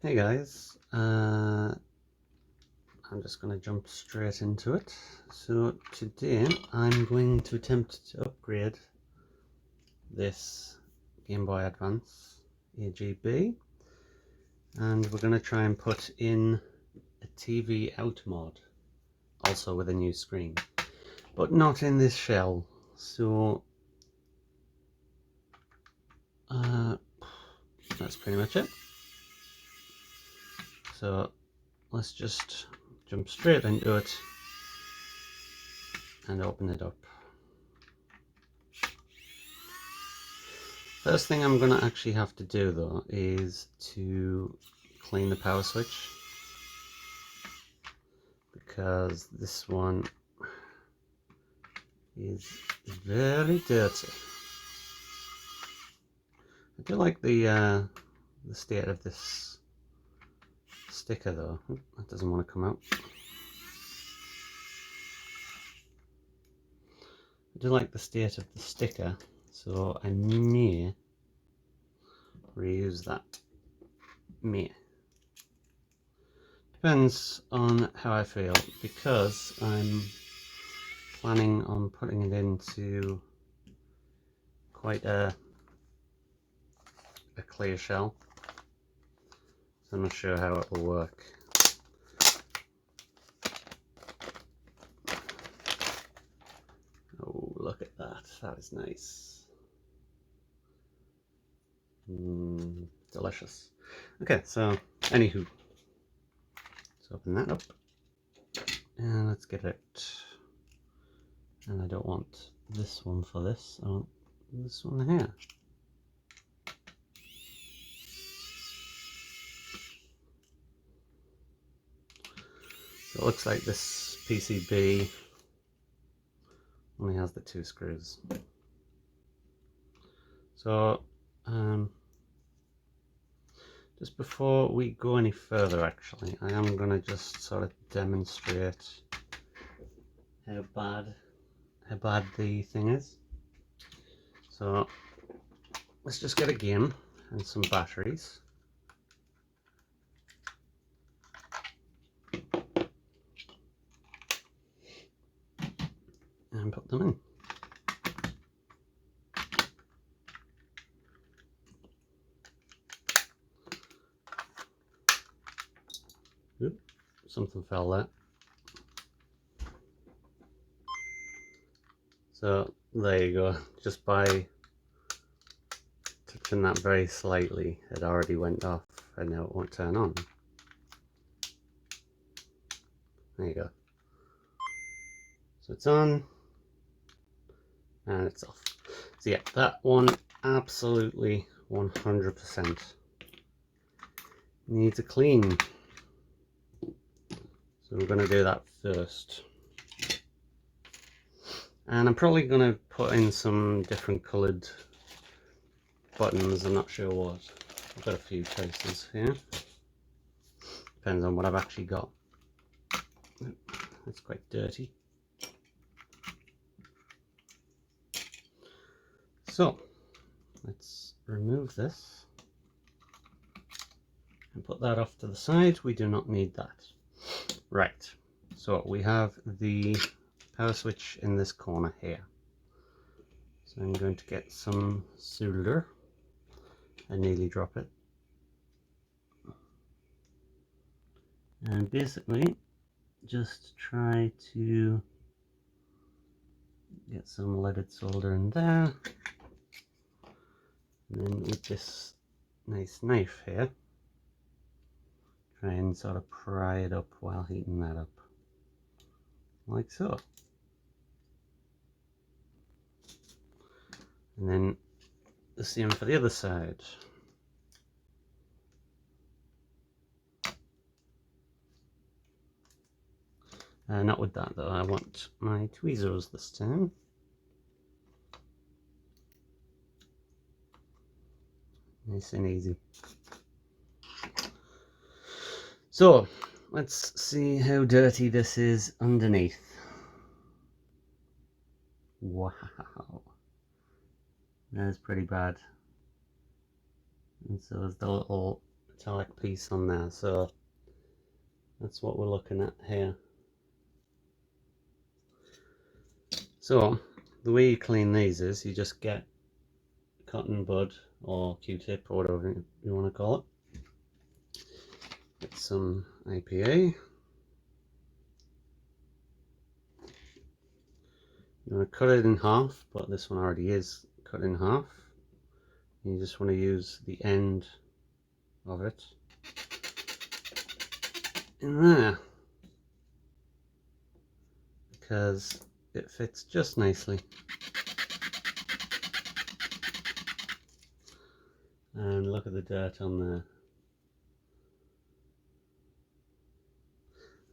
Hey guys, I'm just going to jump straight into it. So today I'm going to attempt to upgrade this Game Boy Advance AGB, and we're going to try and put in a TV out mode, also with a new screen, but not in this shell. So that's pretty much it. So let's just jump straight into it and open it up. First thing I'm going to actually have to do though is to clean the power switch, because this one is very dirty. I do like the state of this sticker though. That doesn't want to come out. I do like the state of the sticker, so I may reuse that. May. Depends on how I feel, because I'm planning on putting it into quite a clear shell, so I'm not sure how it will work. Oh, look at that. That is nice. Delicious. Okay, so anywho, let's open that up and let's get it. And I don't want this one for this, I want this one here. So it looks like this PCB only has the 2 screws. So just before we go any further, actually, I am going to just sort of demonstrate how bad the thing is. So let's just get a game and some batteries. And put them in. Oop, something fell there. So there you go. Just by touching that very slightly, it already went off, and now it won't turn on. There you go. So it's on and it's off. So yeah, that one absolutely 100% needs a clean. So we're going to do that first. And I'm probably going to put in some different coloured buttons, I'm not sure what. I've got a few choices here. Depends on what I've actually got. It's quite dirty. So let's remove this and put that off to the side. We do not need that. Right, so we have the power switch in this corner here. So I'm going to get some solder. I nearly drop it. And basically just try to get some leaded solder in there. And then with this nice knife here, try and sort of pry it up while heating that up, like so. And then the same for the other side. Not with that though, I want my tweezers this time. Nice and easy. So let's see how dirty this is underneath. Wow, that is pretty bad. And so there's the little metallic piece on there, so that's what we're looking at here. So the way you clean these is you just get cotton bud or Q-tip or whatever you want to call it. Get some IPA. You want to cut it in half, but this one already is cut in half. You just want to use the end of it in there because it fits just nicely. And look at the dirt on there.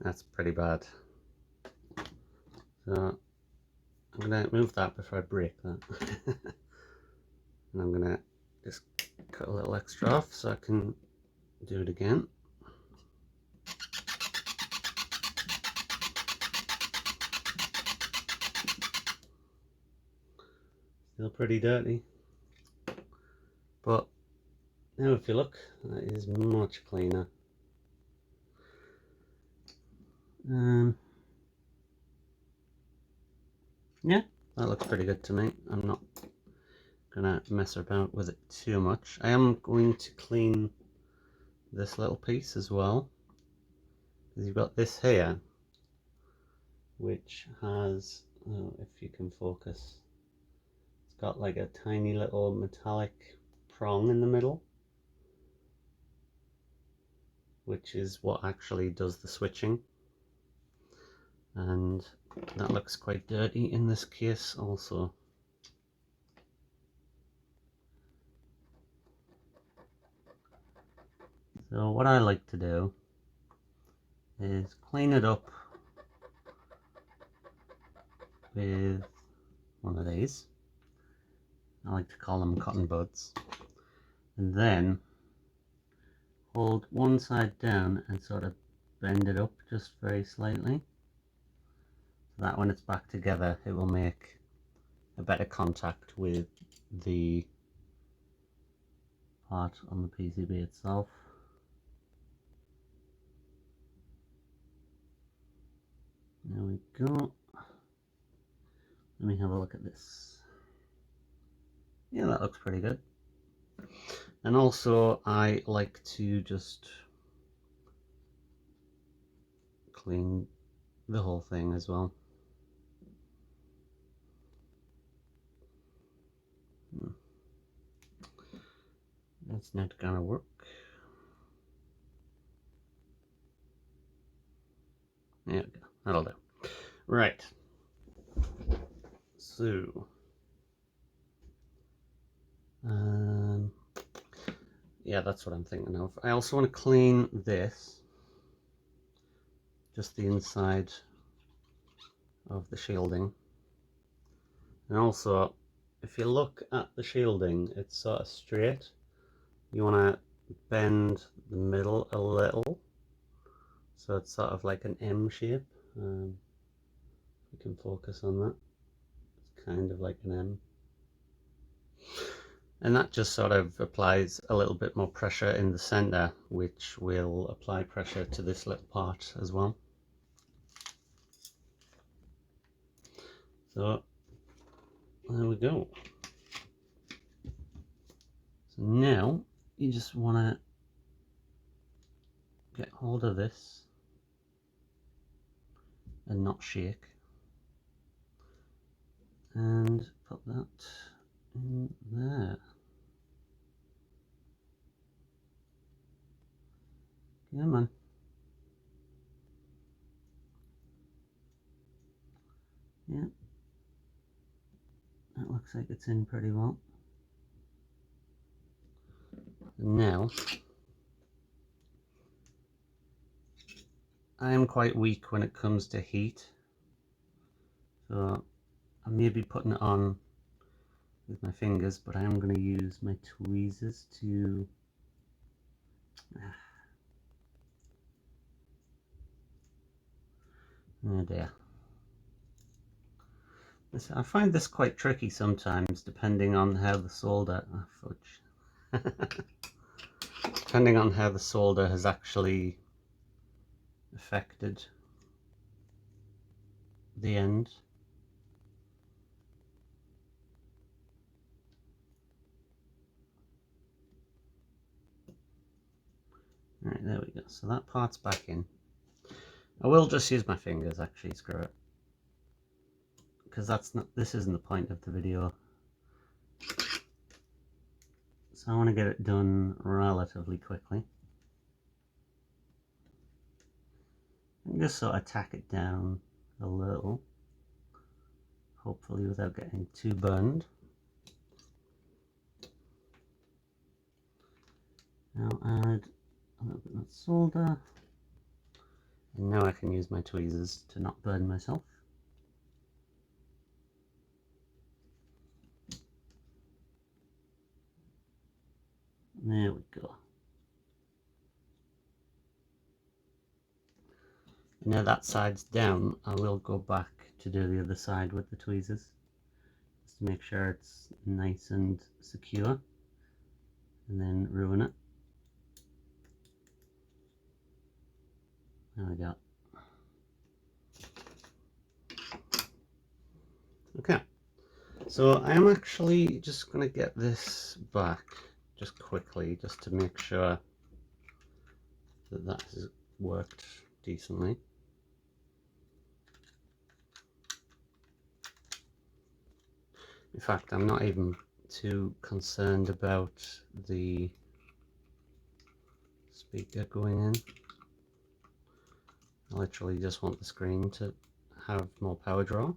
That's pretty bad. So I'm going to move that before I break that. And I'm going to just cut a little extra off so I can do it again. Still pretty dirty. But now if you look, that is much cleaner. Yeah, that looks pretty good to me. I'm not gonna mess about with it too much. I am going to clean this little piece as well, because you've got this here which has, oh, if you can focus, it's got like a tiny little metallic prong in the middle, which is what actually does the switching, and that looks quite dirty in this case also. So what I like to do is clean it up with one of these. I like to call them cotton buds. And then hold one side down and sort of bend it up just very slightly, so that when it's back together it will make a better contact with the part on the PCB itself. There we go. Let me have a look at this. Yeah, that looks pretty good. And also I like to just clean the whole thing as well. That's not gonna work. There we go, that'll do. Right. So yeah, that's what I'm thinking of. I also want to clean this, just the inside of the shielding. And also, if you look at the shielding, it's sort of straight. You want to bend the middle a little, so it's sort of like an M shape. You can focus on that. It's kind of like an M. And that just sort of applies a little bit more pressure in the center, which will apply pressure to this little part as well. So there we go. So now you just want to get hold of this and not shake, and put that in there. Come on. Yeah, that looks like it's in pretty well. And now I am quite weak when it comes to heat, so I may be putting it on with my fingers, but I am going to use my tweezers to oh dear. I find this quite tricky sometimes, depending on how the solder, oh fudge, depending on how the solder has actually affected the end. Alright, there we go. So that part's back in. I will just use my fingers, actually, screw it. Because this isn't the point of the video. So I want to get it done relatively quickly. And just sort of tack it down a little. Hopefully without getting too burned. Now add a little bit of solder. And now I can use my tweezers to not burn myself. There we go. And now that side's down, I will go back to do the other side with the tweezers. Just to make sure it's nice and secure. And then ruin it. There we go. Okay, so I am actually just going to get this back just quickly, just to make sure that that has worked decently. In fact, I'm not even too concerned about the speaker going in. I literally just want the screen to have more power draw.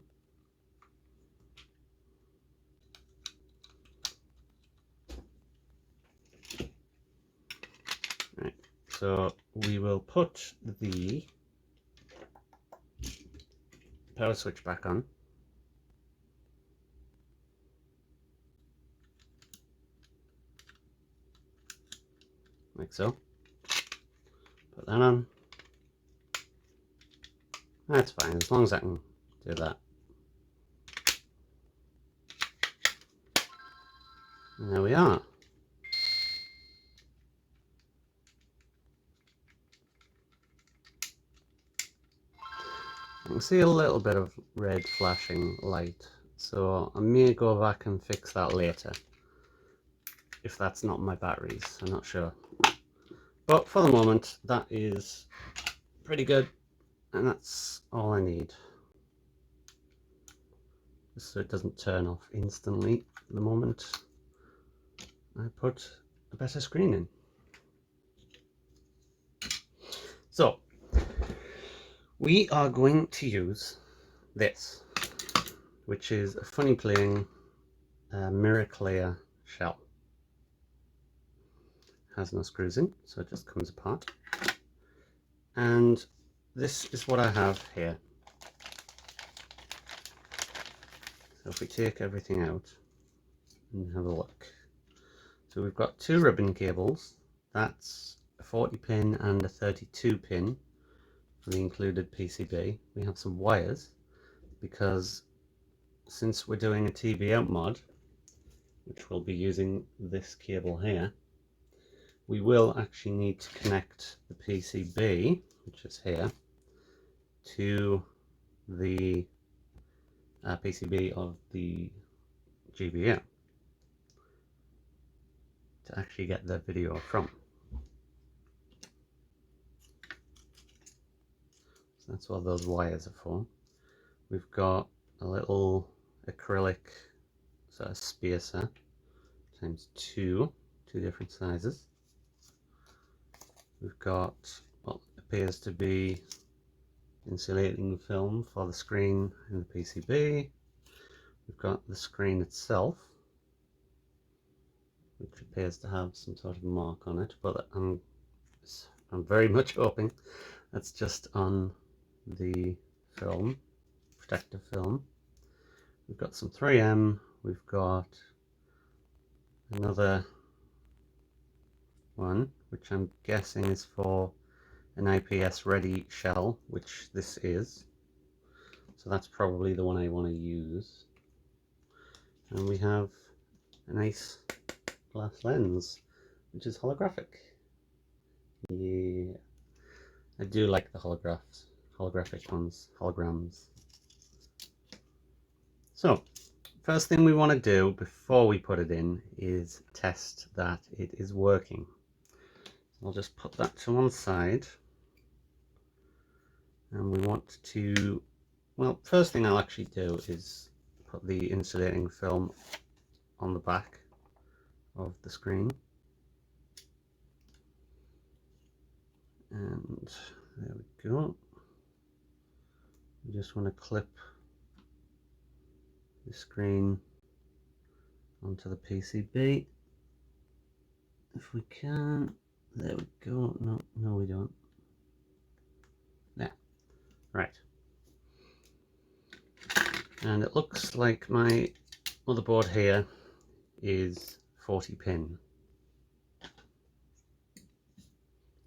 Right, so we will put the power switch back on. Like so. Put that on. That's fine, as long as I can do that. And there we are. I can see a little bit of red flashing light, so I may go back and fix that later. If that's not my batteries, I'm not sure. But for the moment, that is pretty good, and that's all I need. Just so it doesn't turn off instantly the moment I put a better screen in. So, we are going to use this, which is a Funnyplaying mirror clear shell. Has no screws in, so it just comes apart. And this is what I have here. So if we take everything out and have a look. So we've got two ribbon cables. That's a 40 pin and a 32 pin for the included PCB. We have some wires because since we're doing a TV out mod, which we'll be using this cable here, we will actually need to connect the PCB, which is here, to the PCB of the GBA to actually get the video from. So that's what those wires are for. We've got a little acrylic sort of spacer times two different sizes. We've got what appears to be insulating film for the screen and the PCB. We've got the screen itself, which appears to have some sort of mark on it, but I'm very much hoping that's just on the film, protective film. We've got some 3M, we've got another one, which I'm guessing is for an IPS ready shell, which this is. So that's probably the one I want to use. And we have a nice glass lens, which is holographic. Yeah, I do like the holographic ones, holograms. So, first thing we want to do before we put it in is test that it is working. I'll just put that to one side. And we want to, well, first thing I'll actually do is put the insulating film on the back of the screen. And there we go. We just want to clip the screen onto the PCB if we can. There we go. No, we don't. There. Right. And it looks like my motherboard here is 40 pin.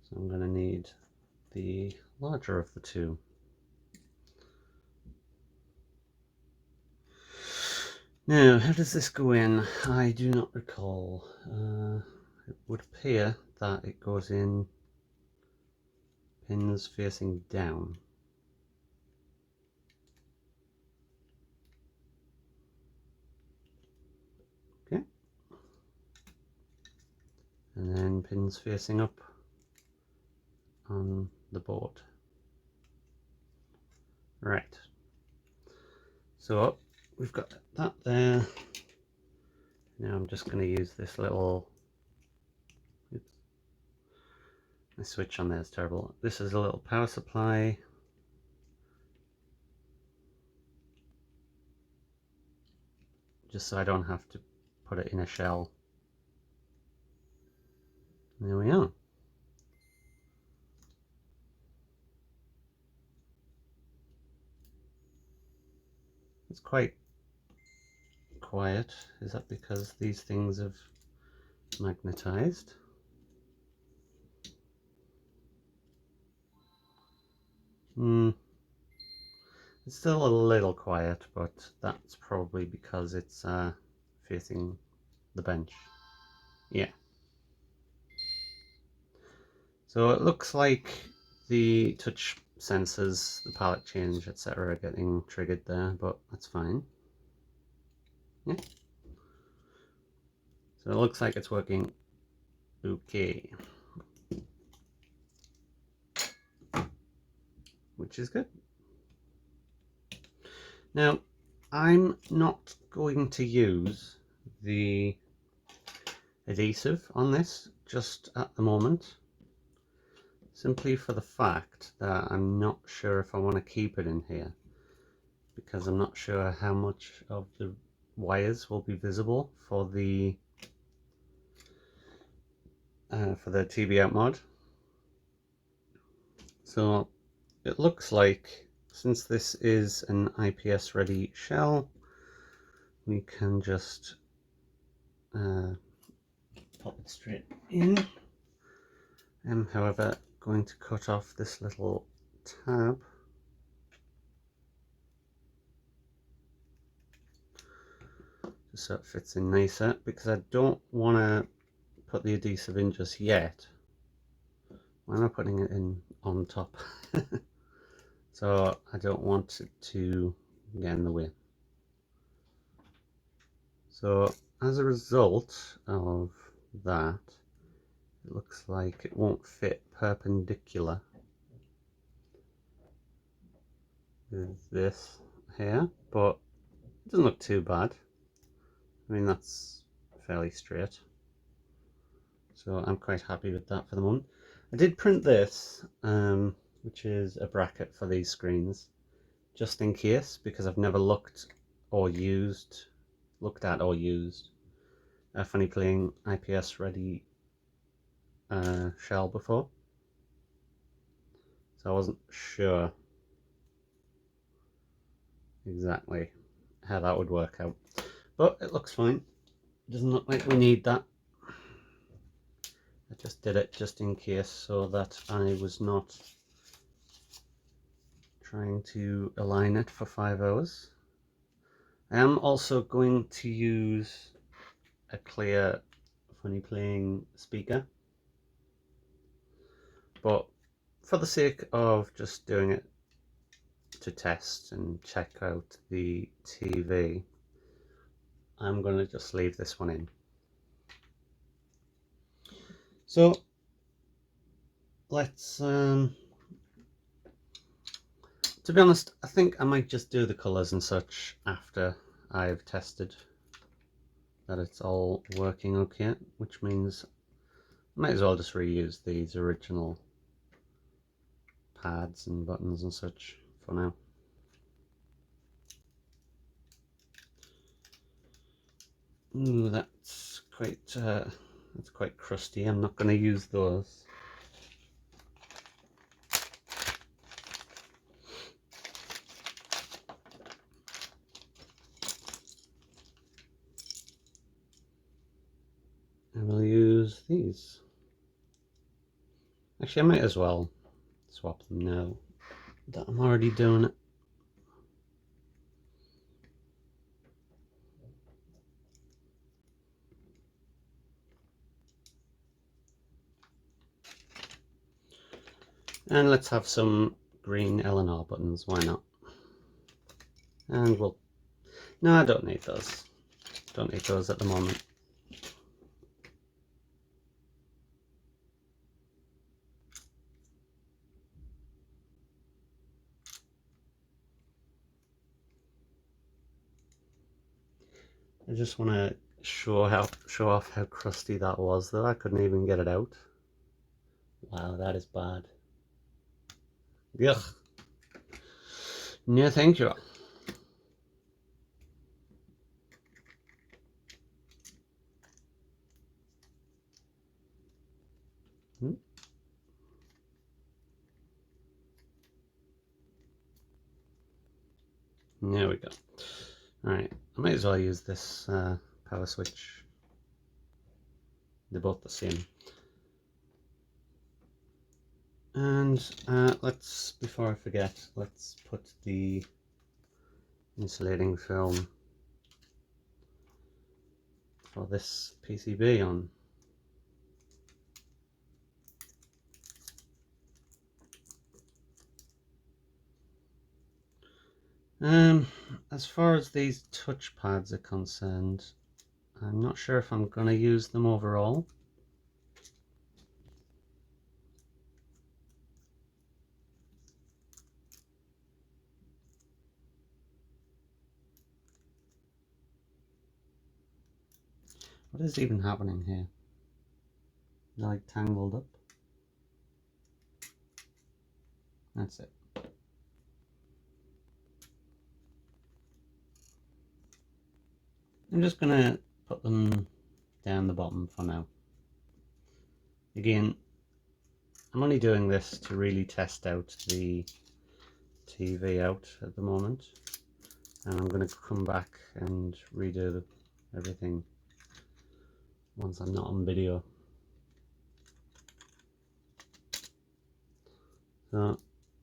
So I'm going to need the larger of the two. Now, how does this go in? I do not recall. It would appear that it goes in pins facing down. Okay. And then pins facing up on the board. Right. So we've got that there. Now I'm just going to use this little, oops, my switch on there is terrible. This is a little power supply. Just so I don't have to put it in a shell. There we are. It's quite quiet. Is that because these things have magnetized? It's still a little quiet, but that's probably because it's facing the bench. Yeah. So it looks like the touch sensors, the palette change, etc. are getting triggered there, but that's fine. Yeah. So it looks like it's working okay. Which is good. Now, I'm not going to use the adhesive on this just at the moment, simply for the fact that I'm not sure if I want to keep it in here, because I'm not sure how much of the wires will be visible for the TV out mod. So it looks like, since this is an IPS ready shell, we can just pop it straight in. I'm however going to cut off this little tab just so it fits in nicer, because I don't want to put the adhesive in just yet. Why am I putting it in on top? So I don't want it to get in the way. So as a result of that, it looks like it won't fit perpendicular with this here, but it doesn't look too bad. I mean, that's fairly straight. So I'm quite happy with that for the moment. I did print this, which is a bracket for these screens, just in case, because I've never looked at or used a Funnyplaying IPS ready shell before. So I wasn't sure exactly how that would work out. But it looks fine. It doesn't look like we need that. I just did it just in case, so that I was not trying to align it for 5 hours. I am also going to use a clear Funnyplaying speaker. but for the sake of just doing it to test and check out the TV, I'm going to just leave this one in. So let's, to be honest, I think I might just do the colours and such after I've tested that it's all working okay, which means I might as well just reuse these original pads and buttons and such for now. Ooh, that's quite crusty. I'm not going to use those. I will use these. Actually, I might as well swap them now that I'm already doing it. And let's have some green L&R buttons, why not? And we'll... No, I don't need those. Don't need those at the moment. I just want to show off how crusty that was, though. I couldn't even get it out. Wow, that is bad. Ugh. No, thank you. There we go. Alright, I might as well use this power switch. They're both the same. And let's, before I forget, let's put the insulating film for this PCB on. As far as these touch pads are concerned, I'm not sure if I'm going to use them overall. What is even happening here? They're like tangled up. That's it. I'm just going to put them down the bottom for now. Again, I'm only doing this to really test out the TV out at the moment, and I'm going to come back and redo everything once I'm not on video. So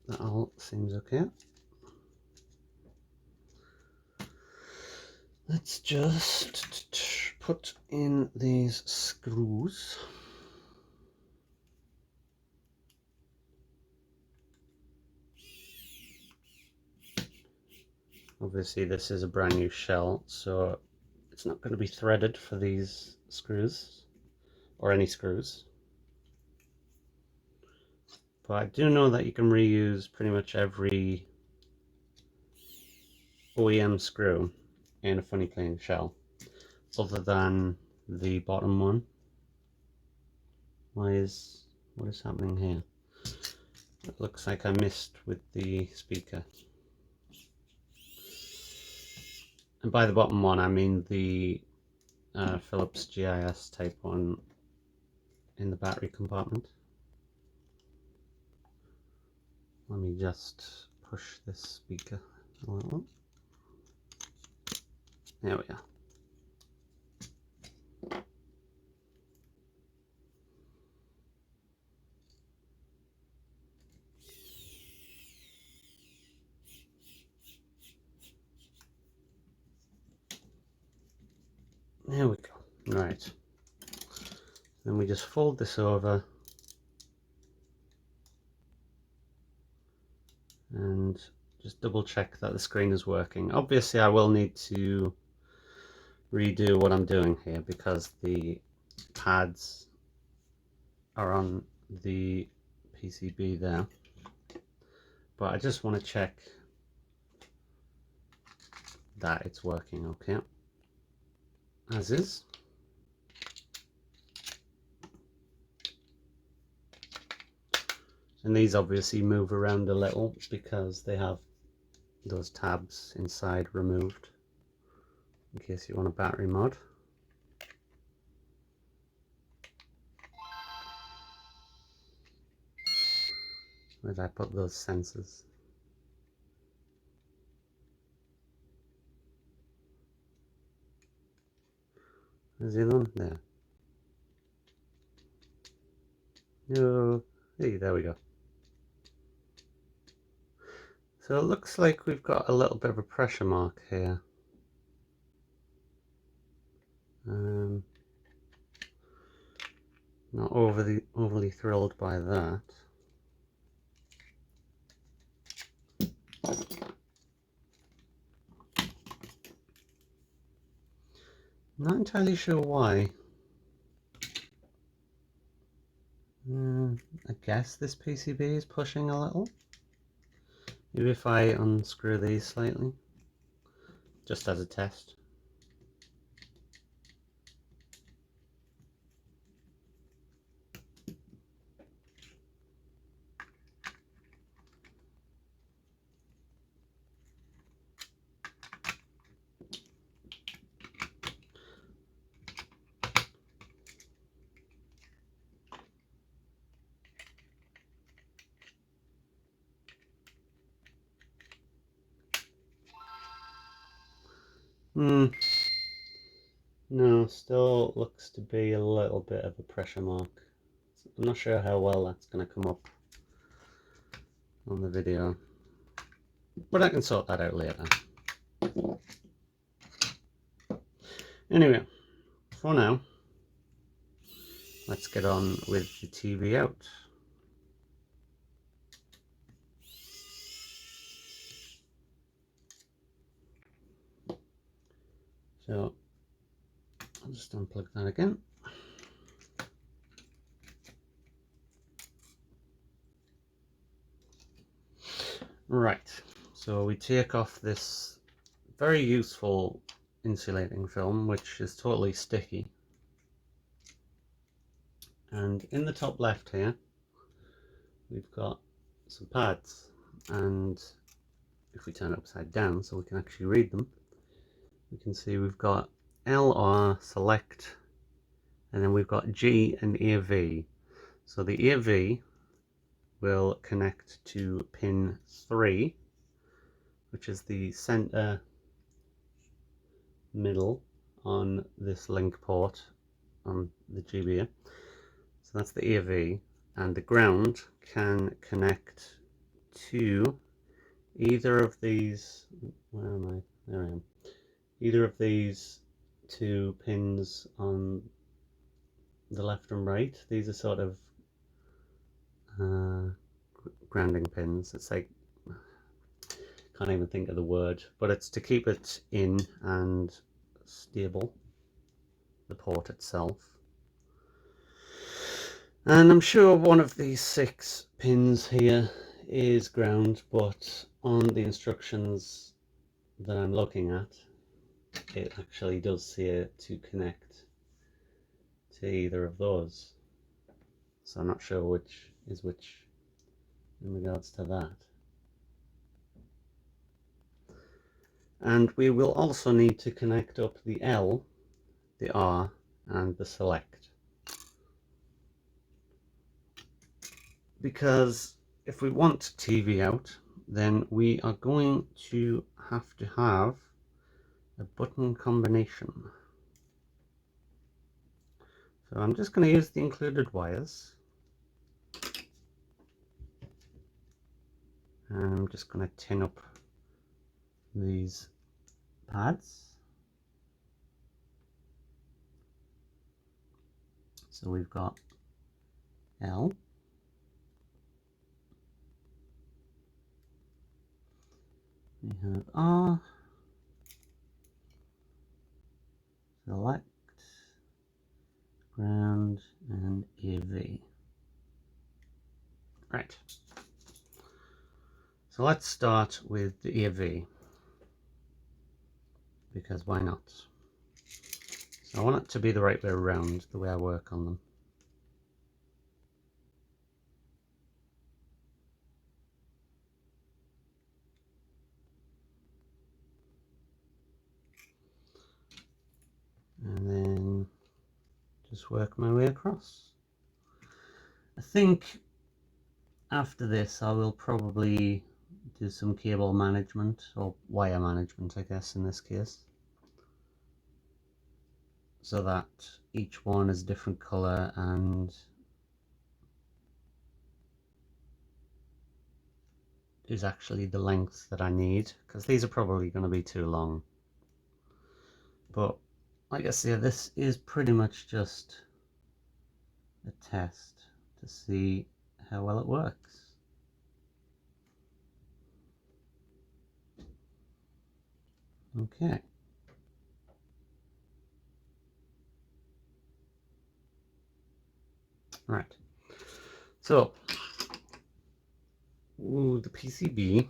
that all seems okay. Let's just put in these screws. Obviously this is a brand new shell, so it's not going to be threaded for these screws, or any screws. But I do know that you can reuse pretty much every OEM screw in a Funnyplaying shell, other than the bottom one. What is happening here? It looks like I missed with the speaker. And by the bottom one, I mean the Philips GIS type one in the battery compartment. Let me just push this speaker a little. There we are. There we go. Right. Then we just fold this over and just double check that the screen is working. Obviously I will need to redo what I'm doing here because the pads are on the PCB there, but I just want to check that it's working okay, as is. And these obviously move around a little because they have those tabs inside removed in case you want a battery mod. Where did I put those sensors? Is the other one? There. No. Hey, there we go. So it looks like we've got a little bit of a pressure mark here. Not overly thrilled by that. Not entirely sure why. I guess this PCB is pushing a little. Maybe if I unscrew these slightly, just as a test. No, still looks to be a little bit of a pressure mark. I'm not sure how well that's going to come up on the video, but I can sort that out later. Anyway, for now, let's get on with the TV out. So I'll just unplug that again. Right, so we take off this very useful insulating film, which is totally sticky. And in the top left here, we've got some pads, and if we turn it upside down so we can actually read them, we can see we've got LR select, and then we've got G and AV. So the AV will connect to pin 3, which is the center middle on this link port on the GBA. So that's the AV, and the ground can connect to either of these, where am I? There I am. Either of these two pins on the left and right. These are sort of grounding pins. It's like, can't even think of the word, but it's to keep it in and stable, the port itself. And I'm sure one of these 6 pins here is ground, but on the instructions that I'm looking at, it actually does say to connect to either of those. So I'm not sure which is which in regards to that. And we will also need to connect up the L, the R, and the select. Because if we want TV out, then we are going to have a button combination. So I'm just going to use the included wires. And I'm just going to tin up these pads. So we've got L, We have R, select, ground, and AV. Right. So let's start with the AV, because why not? So I want it to be the right way around, the way I work on them. And then just work my way across. I think after this I will probably do some cable management, or wire management I guess in this case, so that each one is a different colour and is actually the length that I need, because these are probably going to be too long. But like I say, this is pretty much just a test to see how well it works. Okay. Right. So, the PCB,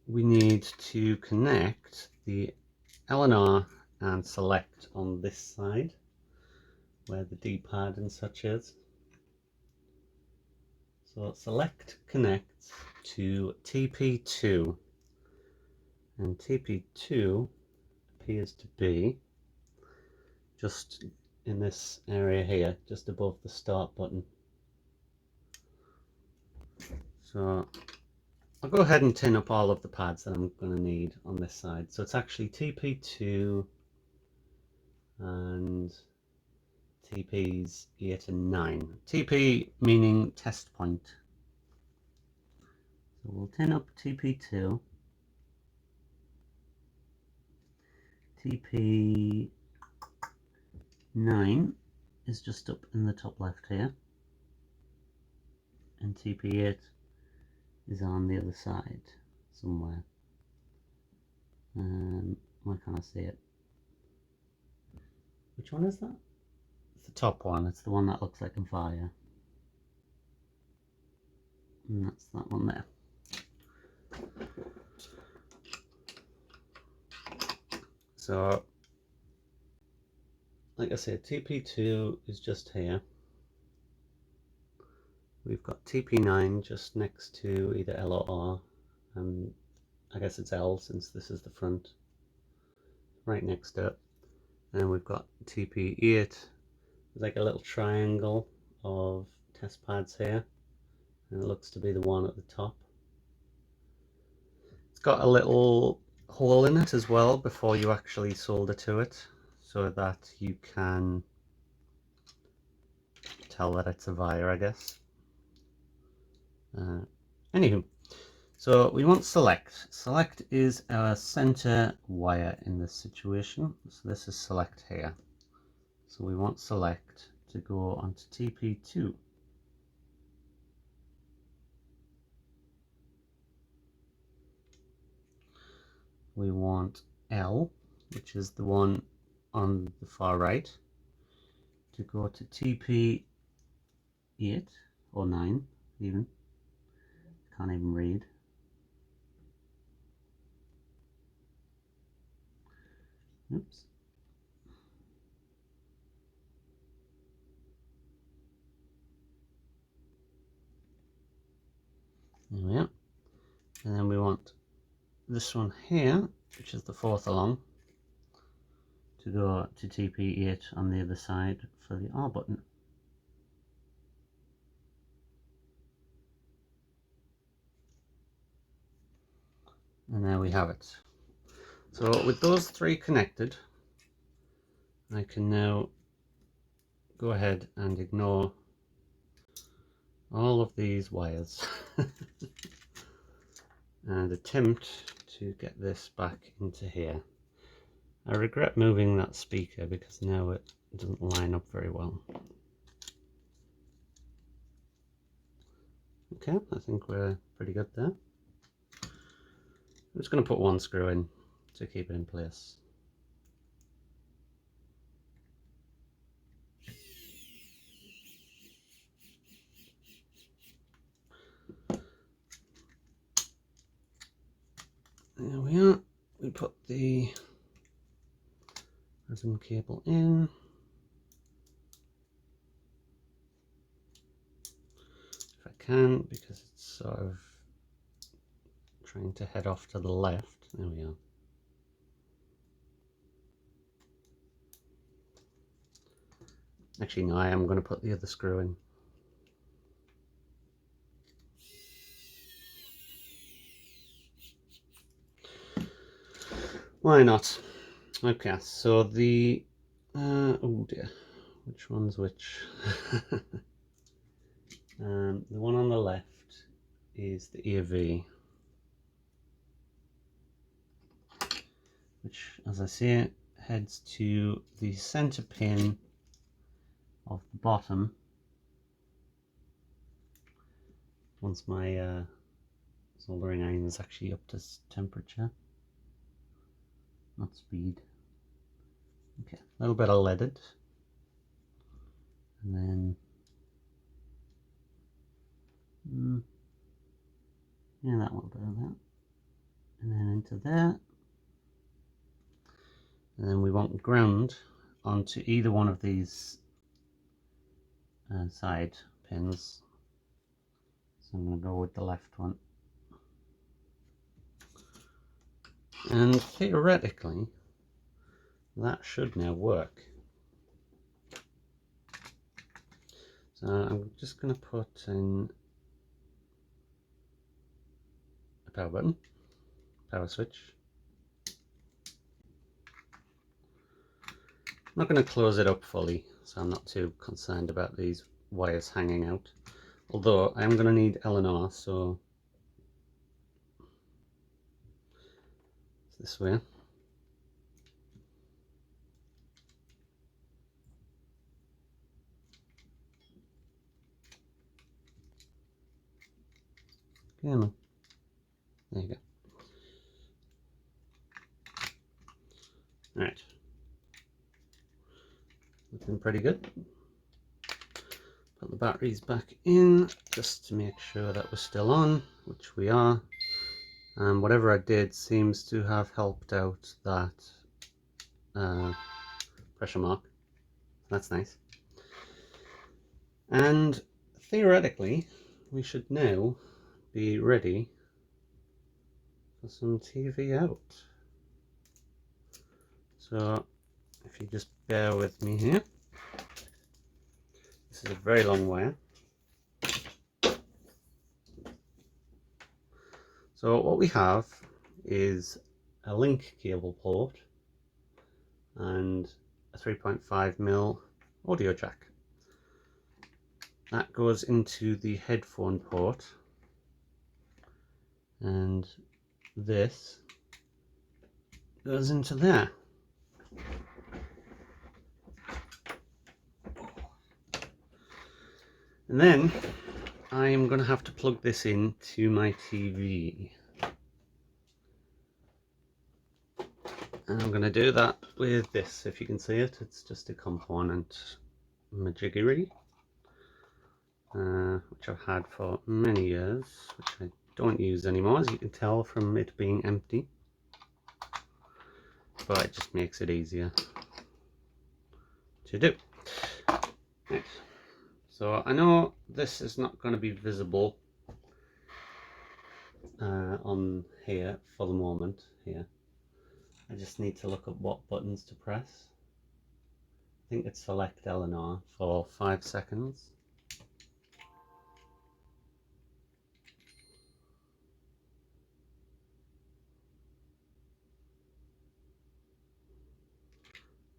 we need to connect the LNR and select on this side, where the D-pad and such is. So select connects to TP2, and TP2 appears to be just in this area here, just above the start button. So I'll go ahead and tin up all of the pads that I'm going to need on this side. So it's actually TP2 and TP's 8 and 9. TP meaning test point. So we'll tin up TP2. TP9 is just up in the top left here, and TP8 is on the other side somewhere. Why can't I see it? Which one is that? It's the top one. It's the one that looks like a fire. And that's that one there. So, like I said, TP2 is just here. We've got TP9 just next to either L or R, and I guess it's L since this is the front, right next to it. And we've got TP8, like a little triangle of test pads here, and it looks to be the one at the top. It's got a little hole in it as well before you actually solder to it, so that you can tell that it's a wire, I guess. Anywho, so we want select. Select is our center wire in this situation. So this is select here. So we want select to go onto TP2. We want L, which is the one on the far right, to go to TP8 or 9 even. Can't even read. Oops. There we are. And then we want this one here, which is the fourth along, to go to TP8 on the other side for the R button. And there we have it. So with those three connected, I can now go ahead and ignore all of these wires and attempt to get this back into here. I regret moving that speaker because now it doesn't line up very well. Okay, I think we're pretty good there. I'm just going to put one screw in to keep it in place. There we are. We put the resin cable in. If I can, because it's sort of trying to head off to the left. There we are. Actually, no, I am going to put the other screw in. Why not? Okay, so the oh dear, which one's which? The one on the left is the EV, which, as I say, heads to the center pin of the bottom. Once my soldering iron is actually up to temperature, not speed. Okay, a little bit of leaded, and then yeah, that will do that, and then into there, and then we want ground onto either one of these side pins. So I'm going to go with the left one, and theoretically that should now work. So I'm just going to put in a power button, power switch. I'm not going to close it up fully, so I'm not too concerned about these wires hanging out. Although I am going to need L&R, so it's this way. Come on. There you go. Alright. Looking pretty good. Put the batteries back in just to make sure that we're still on, which we are. And whatever I did seems to have helped out that pressure mark. That's nice. And theoretically, we should now be ready for some TV out. So if you just bear with me here, this is a very long wire. So what we have is a link cable port and a 3.5mm audio jack. That goes into the headphone port, and this goes into there. And then I am going to have to plug this in to my TV. And I'm going to do that with this, if you can see it. It's just a component majiggery, which I've had for many years, which I don't use anymore, as you can tell from it being empty. But it just makes it easier to do. Right. So I know this is not going to be visible on here for the moment. Here, I just need to look up what buttons to press. I think it's select L&R for 5 seconds.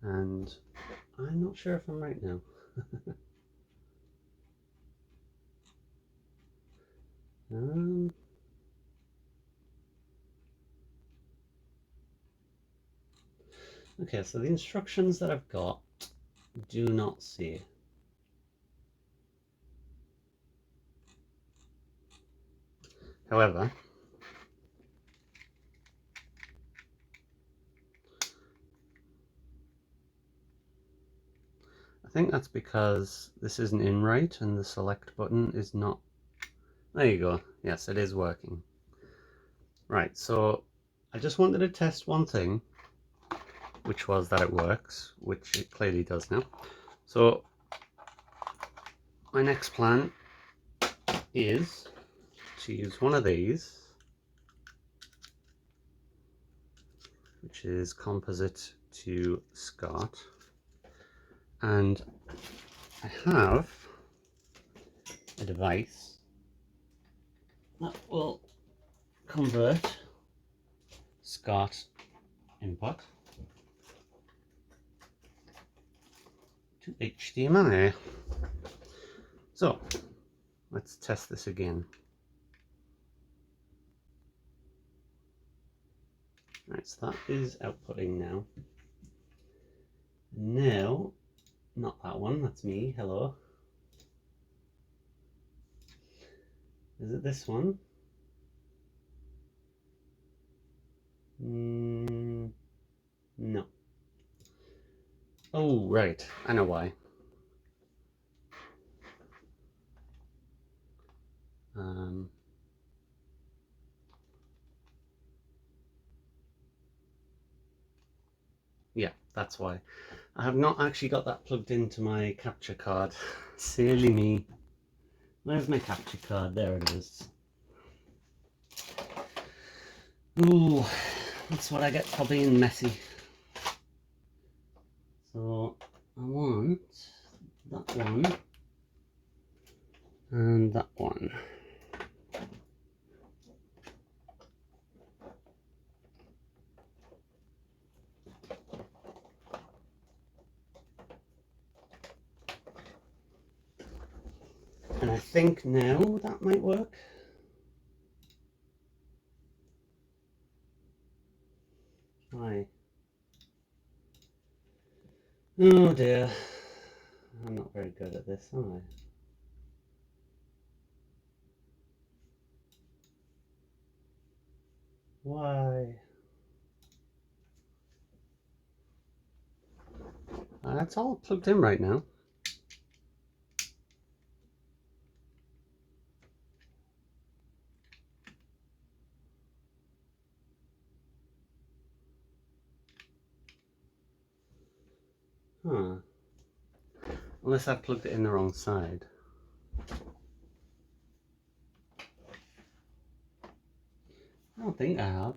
And I'm not sure if I'm right now. Okay, so the instructions that I've got do not say. However, think that's because this isn't in right and the select button is not. There you go. Yes, it is working. Right, so I just wanted to test one thing, which was that it works, which it clearly does now. So my next plan is to use one of these, which is composite to Scott, and I have a device that will convert Scott input to HDMI. So let's test this again. Right, so that is outputting now. Now, not that one, that's me, hello. Is it this one? No. Oh, right, I know why. Yeah, that's why. I have not actually got that plugged into my capture card. Silly me. Where's my capture card? There it is. Ooh, that's what I get for being messy. So I want that one and that one. And I think now that might work. Why? Oh dear. I'm not very good at this, am I? Why? It's all plugged in right now. Huh. Unless I plugged it in the wrong side. I don't think I have.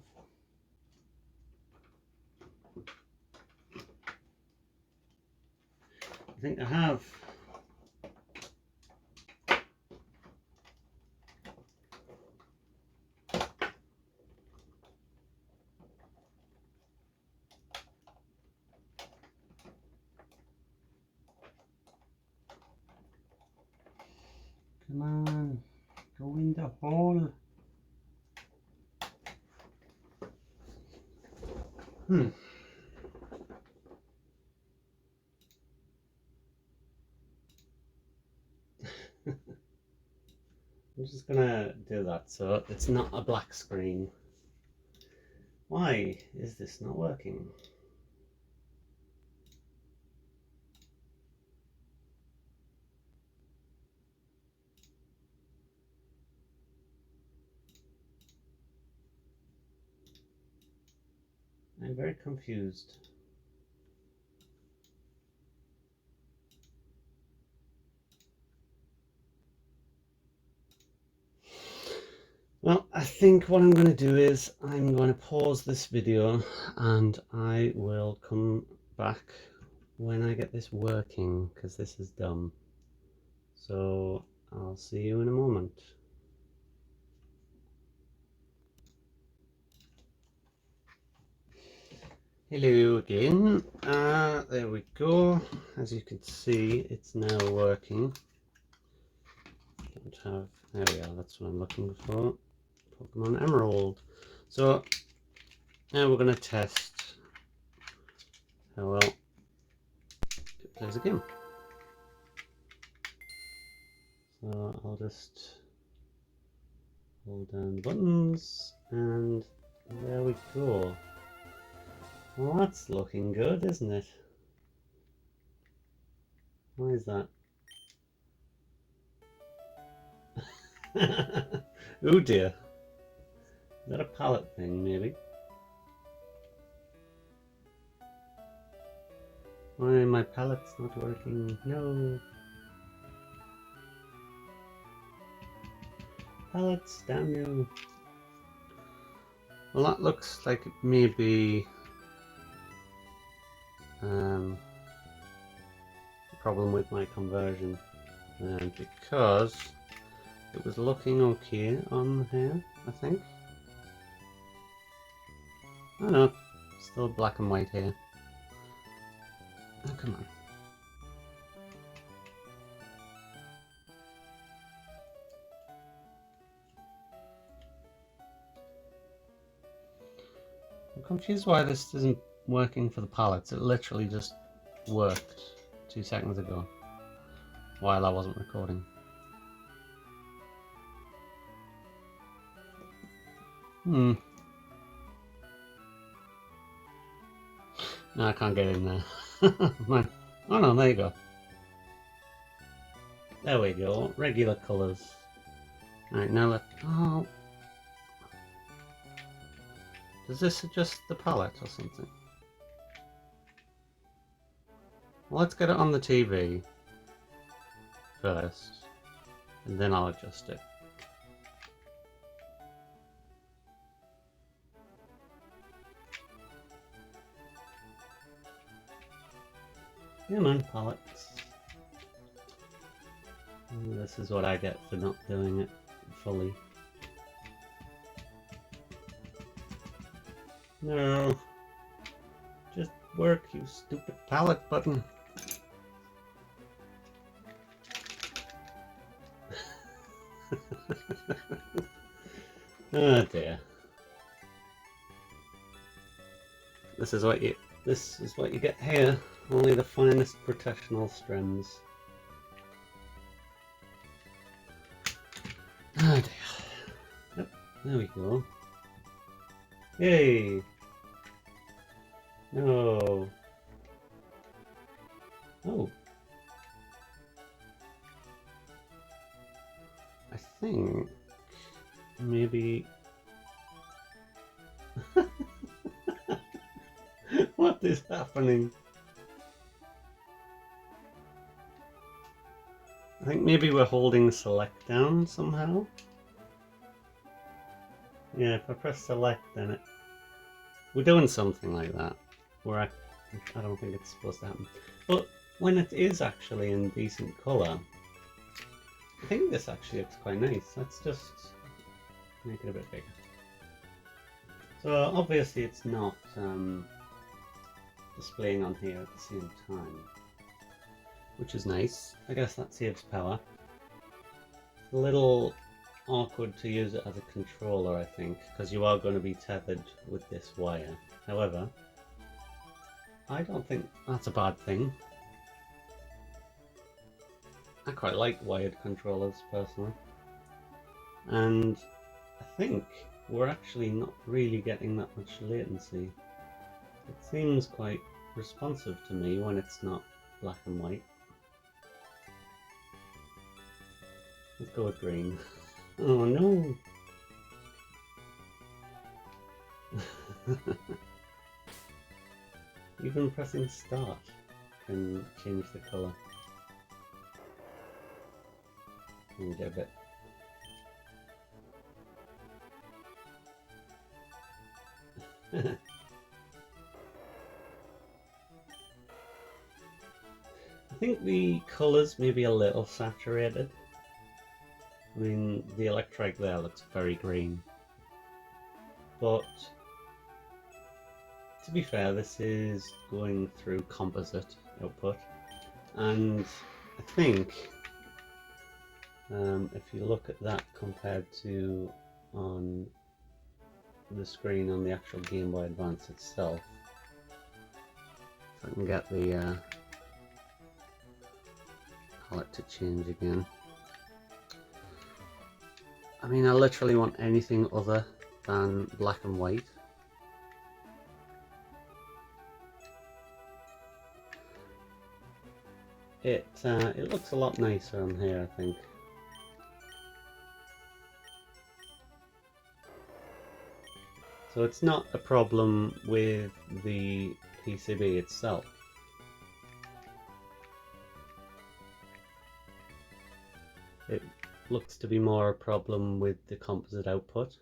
I think I have. Come on, go in the hole. I'm just gonna do that so it's not a black screen. Why is this not working? I'm very confused. Well, I think what I'm going to do is I'm going to pause this video and I will come back when I get this working, because this is dumb. So I'll see you in a moment. Hello again. There we go. As you can see, it's now working. Don't have. There we are. That's what I'm looking for. Pokemon Emerald. So now we're going to test how well it plays a game. So I'll just hold down the buttons and there we go. Well, that's looking good, isn't it? Why is that? Oh dear. Is that a palette thing, maybe? Why are my palettes not working? No. Palettes, damn you. Well, that looks like it may be a problem with my conversion. Because it was looking okay on here, I think. Oh no, still black and white here. Oh, come on. I'm confused why this isn't working for the palettes. It literally just worked 2 seconds ago while I wasn't recording. No, I can't get in there. Oh no, there you go. There we go, regular colours. Alright, now let... Oh. Does this adjust the palette or something? Well, let's get it on the TV first, and then I'll adjust it. Come on, palettes. And this is what I get for not doing it fully. No. Just work, you stupid palette button. Oh dear. This is what you get here. Only the finest professional strands. Oh dear. Yep, there we go. Yay! No. Oh. I think maybe... What is happening? I think maybe we're holding select down somehow. Yeah, if I press select, then it... We're doing something like that. Where I don't think it's supposed to happen. But when it is actually in decent colour, I think this actually looks quite nice. Let's just make it a bit bigger. So obviously it's not displaying on here at the same time, which is nice. I guess that saves power. It's a little awkward to use it as a controller, I think, because you are going to be tethered with this wire. However, I don't think that's a bad thing. I quite like wired controllers personally, and I think we're actually not really getting that much latency. It seems quite responsive to me when it's not black and white. Let's go with green. Oh no! Even pressing start can change the colour. Change it a bit. I think the colours may be a little saturated. I mean, the electric there looks very green. But to be fair, this is going through composite output, and I think if you look at that compared to on the screen on the actual Game Boy Advance itself, if I can get the palette to change again. I mean, I literally want anything other than black and white. it looks a lot nicer on here, I think. So it's not a problem with the PCB itself. It looks to be more a problem with the composite output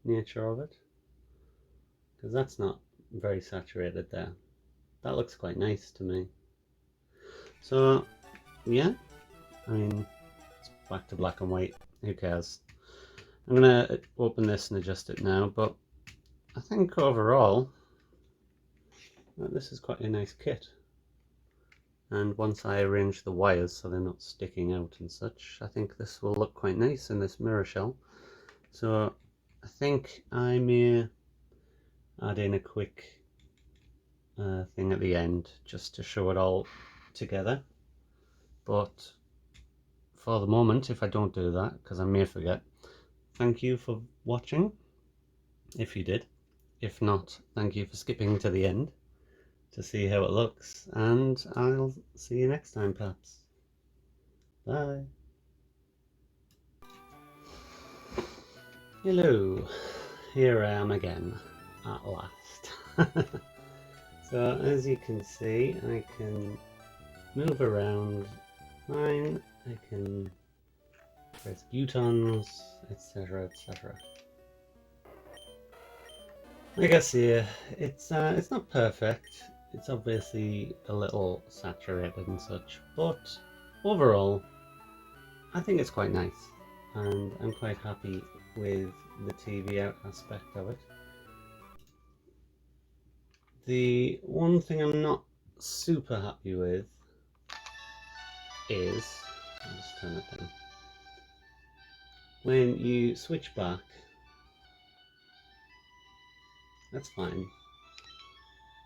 nature of it, because that's not very saturated there. That looks quite nice to me. So yeah, I mean, it's back to black and white, who cares. I'm gonna open this and adjust it now, but I think overall this is quite a nice kit. And once I arrange the wires so they're not sticking out and such, I think this will look quite nice in this mirror shell. So I think I may add in a quick thing at the end just to show it all together. But for the moment, if I don't do that, because I may forget, thank you for watching, if you did. If not, thank you for skipping to the end to see how it looks, and I'll see you next time perhaps. Bye. Hello, here I am again, at last. So as you can see, I can move around fine, I can press buttons, etc, etc. Like I say, it's not perfect. It's obviously a little saturated and such, but overall, I think it's quite nice, and I'm quite happy with the TV out aspect of it. The one thing I'm not super happy with is, I'll just turn it down, when you switch back, that's fine,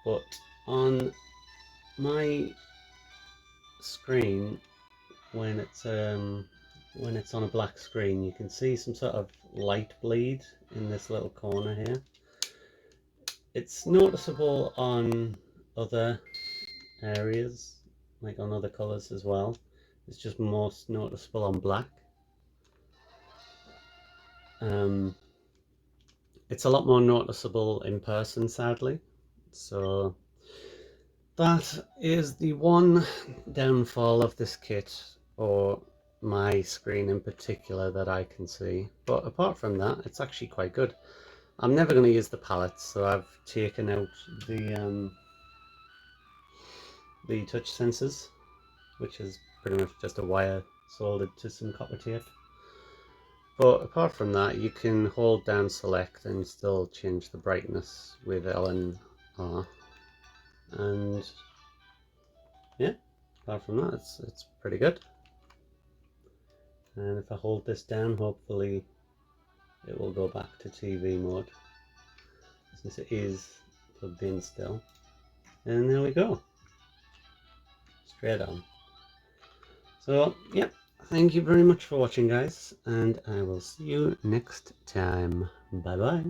but on my screen, when it's on a black screen, you can see some sort of light bleed in this little corner here. It's noticeable on other areas, like on other colours as well. It's just most noticeable on black. It's a lot more noticeable in person, sadly. So that is the one downfall of this kit, or my screen in particular, that I can see. But apart from that, it's actually quite good. I'm never going to use the palettes, so I've taken out the touch sensors, which is pretty much just a wire soldered to some copper tape. But apart from that, you can hold down select and still change the brightness with L and R. And yeah, apart from that, it's pretty good. And if I hold this down, hopefully it will go back to TV mode, since it is plugged in still. And there we go, straight on. So yeah, thank you very much for watching, guys, and I will see you next time. Bye bye.